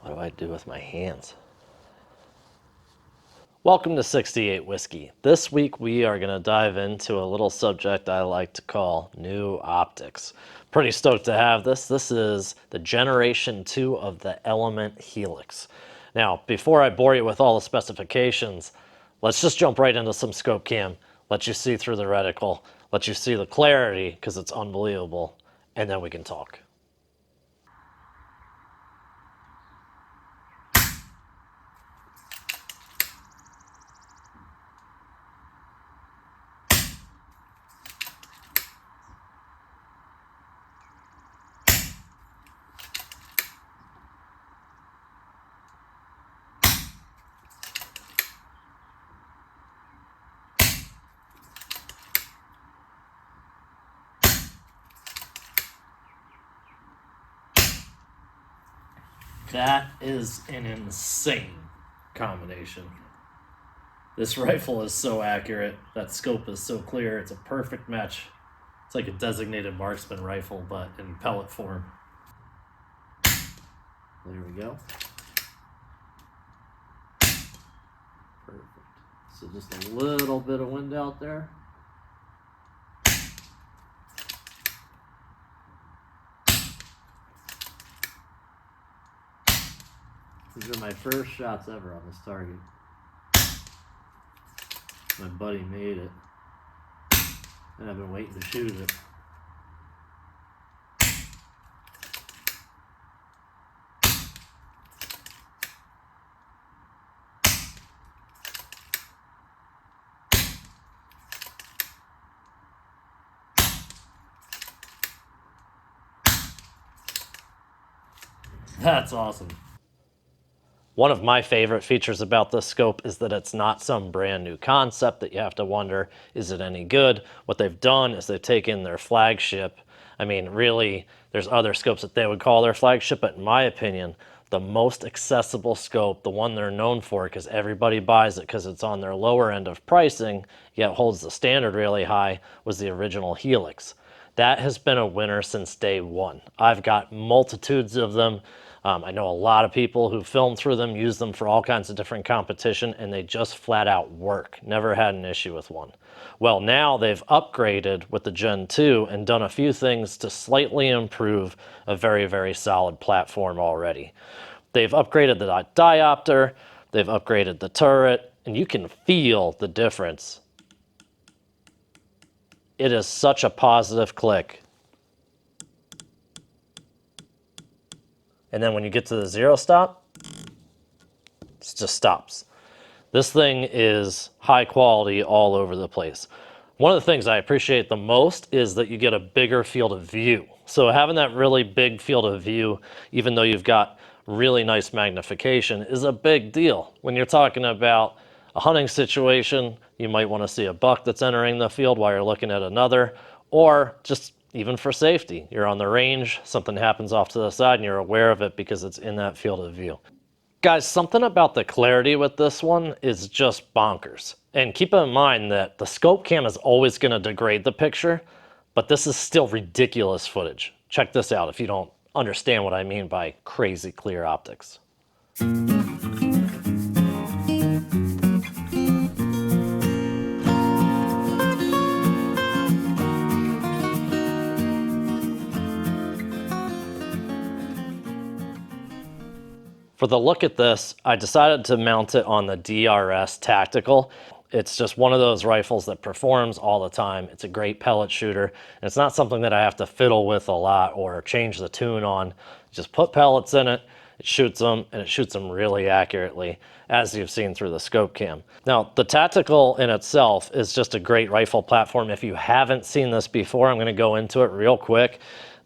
What do I do with my hands? Welcome to 68 Whiskey. This week we are going to dive into a little subject I like to call new optics. Pretty stoked to have this. This is the Generation 2 of the Element Helix. Now, before I bore you with all the specifications, let's just jump right into some scope cam, let you see through the reticle, let you see the clarity because it's unbelievable, and then we can talk. That is an insane combination. This rifle is so accurate. That scope is so clear. It's a perfect match. It's like a designated marksman rifle, but in pellet form. There we go. Perfect. So just a little bit of wind out there. These are my first shots ever on this target. My buddy made it, and I've been waiting to shoot it. That's awesome. One of my favorite features about this scope is that it's not some brand new concept that you have to wonder, is it any good? What they've done is they've taken their flagship. I mean, really, there's other scopes that they would call their flagship, but in my opinion, the most accessible scope, the one they're known for because everybody buys it because it's on their lower end of pricing, yet holds the standard really high, was the original Helix. That has been a winner since day one. I've got multitudes of them. I know a lot of people who film through them, use them for all kinds of different competition, and they just flat out work. Never had an issue with one. Well, now they've upgraded with the Gen 2 and done a few things to slightly improve a very, very solid platform already. They've upgraded the diopter, they've upgraded the turret, and you can feel the difference. It is such a positive click. And then when you get to the zero stop, it just stops. This thing is high quality all over the place. One of the things I appreciate the most is that you get a bigger field of view. So having that really big field of view, even though you've got really nice magnification, is a big deal. When you're talking about a hunting situation, you might want to see a buck that's entering the field while you're looking at another, or just even for safety. You're on the range, something happens off to the side, and you're aware of it because it's in that field of view. Guys, something about the clarity with this one is just bonkers. And keep in mind that the scope cam is always going to degrade the picture, but this is still ridiculous footage. Check this out if you don't understand what I mean by crazy clear optics. For the look at this, I decided to mount it on the DRS Tactical. It's just one of those rifles that performs all the time. It's a great pellet shooter. And it's not something that I have to fiddle with a lot or change the tune on. Just put pellets in it, it shoots them, and it shoots them really accurately, as you've seen through the scope cam. Now, the Tactical in itself is just a great rifle platform. If you haven't seen this before, I'm going to go into it real quick.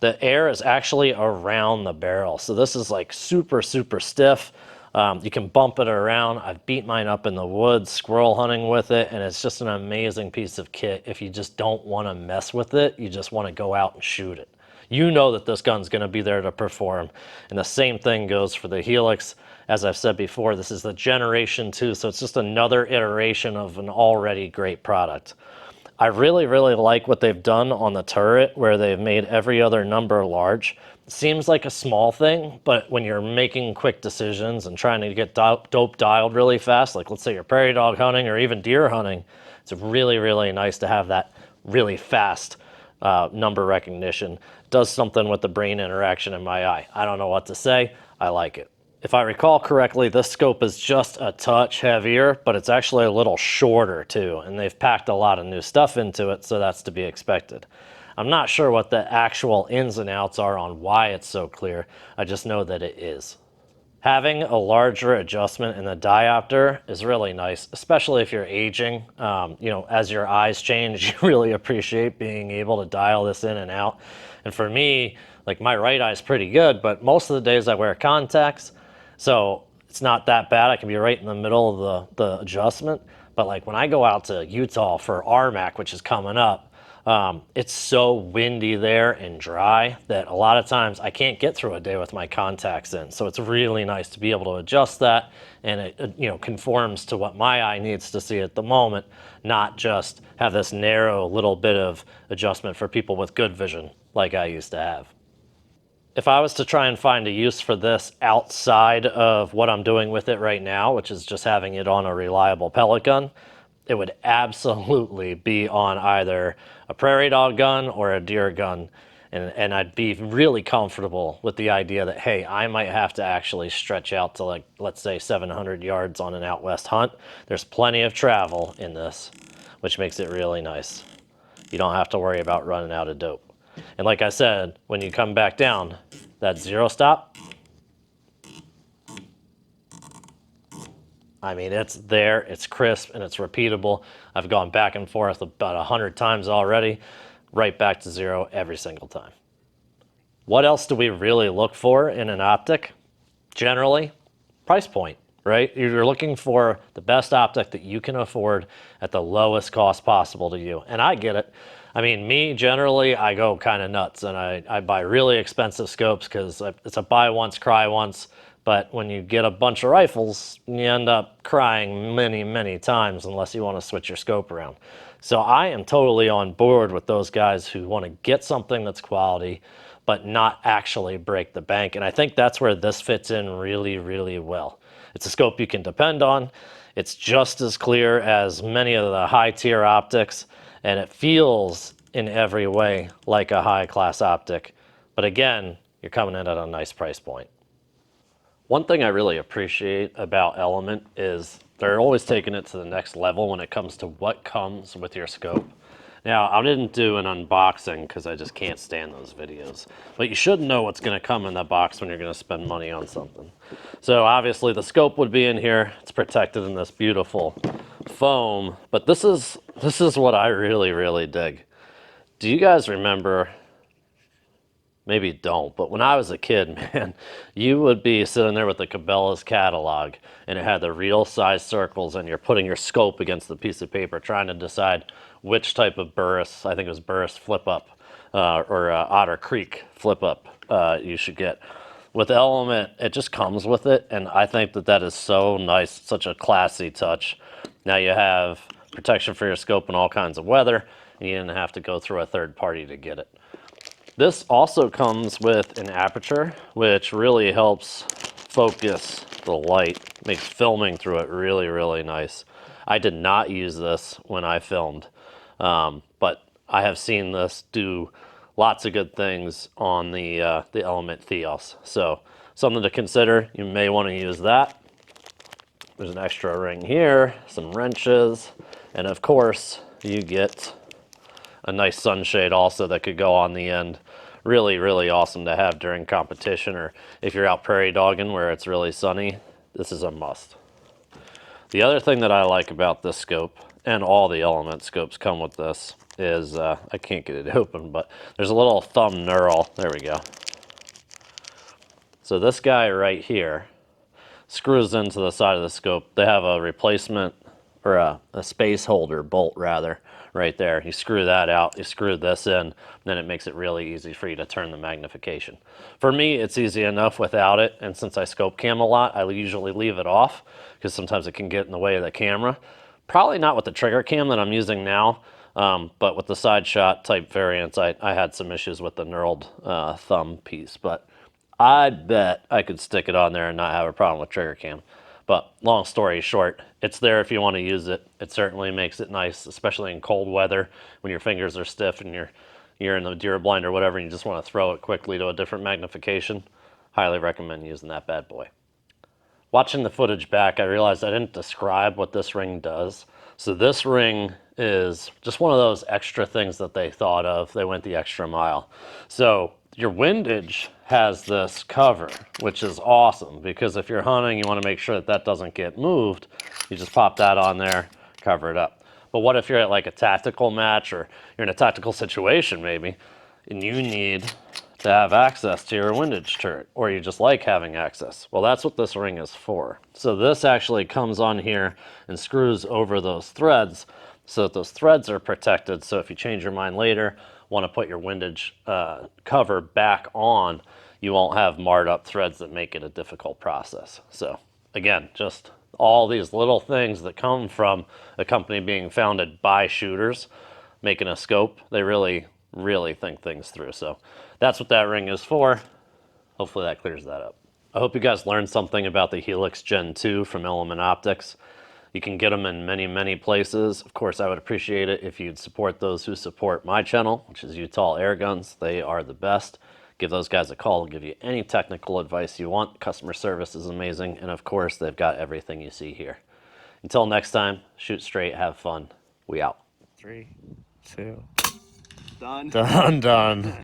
The air is actually around the barrel. So this is like super, super stiff. You can bump it around. I've beat mine up in the woods, squirrel hunting with it, and it's just an amazing piece of kit. If you just don't want to mess with it, you just want to go out and shoot it. You know that this gun's going to be there to perform. And the same thing goes for the Helix. As I've said before, this is the Generation 2, so it's just another iteration of an already great product. I really, really like what they've done on the turret where they've made every other number large. It seems like a small thing, but when you're making quick decisions and trying to get dope dialed really fast, like let's say you're prairie dog hunting or even deer hunting, it's really, really nice to have that really fast number recognition. Does something with the brain interaction in my eye. I don't know what to say. I like it. If I recall correctly, this scope is just a touch heavier, but it's actually a little shorter too, and they've packed a lot of new stuff into it, so that's to be expected. I'm not sure what the actual ins and outs are on why it's so clear. I just know that it is. Having a larger adjustment in the diopter is really nice, especially if you're aging. As your eyes change, you really appreciate being able to dial this in and out. And for me, like my right eye is pretty good, but most of the days I wear contacts, so it's not that bad. I can be right in the middle of the adjustment. But like when I go out to Utah for RMAC, which is coming up, it's so windy there and dry that a lot of times I can't get through a day with my contacts in. So it's really nice to be able to adjust that, and it conforms to what my eye needs to see at the moment, not just have this narrow little bit of adjustment for people with good vision like I used to have. If I was to try and find a use for this outside of what I'm doing with it right now, which is just having it on a reliable pellet gun, it would absolutely be on either a prairie dog gun or a deer gun. And I'd be really comfortable with the idea that, hey, I might have to actually stretch out to, like, let's say 700 yards on an out west hunt. There's plenty of travel in this, which makes it really nice. You don't have to worry about running out of dope. And like I said, when you come back down, that zero stop, I mean, it's there, it's crisp, and it's repeatable. I've gone back and forth about 100 times already, right back to zero every single time. What else do we really look for in an optic? Generally, price point, right? You're looking for the best optic that you can afford at the lowest cost possible to you. And I get it. I mean, me, generally, I go kind of nuts, and I buy really expensive scopes because it's a buy once, cry once. But when you get a bunch of rifles, you end up crying many, many times unless you want to switch your scope around. So I am totally on board with those guys who want to get something that's quality, but not actually break the bank. And I think that's where this fits in really, really well. It's a scope you can depend on. It's just as clear as many of the high tier optics, and it feels in every way like a high class optic. But again, you're coming in at a nice price point. One thing I really appreciate about Element is they're always taking it to the next level when it comes to what comes with your scope. Now, I didn't do an unboxing because I just can't stand those videos. But you should know what's going to come in that box when you're going to spend money on something. So obviously the scope would be in here. It's protected in this beautiful foam. But this is what I really, really dig. Do you guys remember? Maybe don't, but when I was a kid, man, you would be sitting there with the Cabela's catalog, and it had the real size circles, and you're putting your scope against the piece of paper trying to decide which type of Burris, I think it was Burris flip up, or Otter Creek flip up you should get. With Element, it just comes with it, and I think that is so nice, such a classy touch. Now you have protection for your scope in all kinds of weather, and you didn't have to go through a third party to get it. This also comes with an aperture, which really helps focus the light, makes filming through it really, really nice. I did not use this when I filmed, but I have seen this do lots of good things on the Element Theos. So something to consider. You may want to use that. There's an extra ring here, some wrenches, and of course you get a nice sunshade also that could go on the end. Really, really awesome to have during competition, or if you're out prairie dogging where it's really sunny, this is a must. The other thing that I like about this scope, and all the Element scopes come with this, is, I can't get it open, but there's a little thumb knurl. There we go. So this guy right here screws into the side of the scope. They have a replacement, or a space holder bolt rather, right there. You screw that out, you screw this in, then it makes it really easy for you to turn the magnification. For me, it's easy enough without it, and since I scope cam a lot, I usually leave it off, because sometimes it can get in the way of the camera. Probably not with the trigger cam that I'm using now, But with the side shot type variants, I had some issues with the knurled thumb piece. But I bet I could stick it on there and not have a problem with trigger cam. But long story short, it's there if you want to use it. It certainly makes it nice, especially in cold weather when your fingers are stiff and you're in the deer blind or whatever, and you just want to throw it quickly to a different magnification. Highly recommend using that bad boy. Watching the footage back, I realized I didn't describe what this ring does. So this ring is just one of those extra things that they thought of. They went the extra mile. So your windage has this cover, which is awesome because if you're hunting, you want to make sure that that doesn't get moved. You just pop that on there, cover it up. But what if you're at like a tactical match or you're in a tactical situation maybe, and you need to have access to your windage turret, or you just like having access? Well, that's what this ring is for. So this actually comes on here and screws over those threads so that those threads are protected. So if you change your mind later, want to put your windage cover back on, you won't have marred up threads that make it a difficult process. So again, just all these little things that come from a company being founded by shooters making a scope. They really think things through. So that's what that ring is for. Hopefully that clears that up. I hope you guys learned something about the Helix Gen 2 from Element Optics. You can get them in many places. Of course, I would appreciate it if you'd support those who support my channel, which is Utah Air Guns. They are the best. Give those guys a call. They'll give you any technical advice you want. Customer service is amazing. And of course, they've got everything you see here. Until next time, shoot straight, have fun. We out. 3, 2. Done. Done.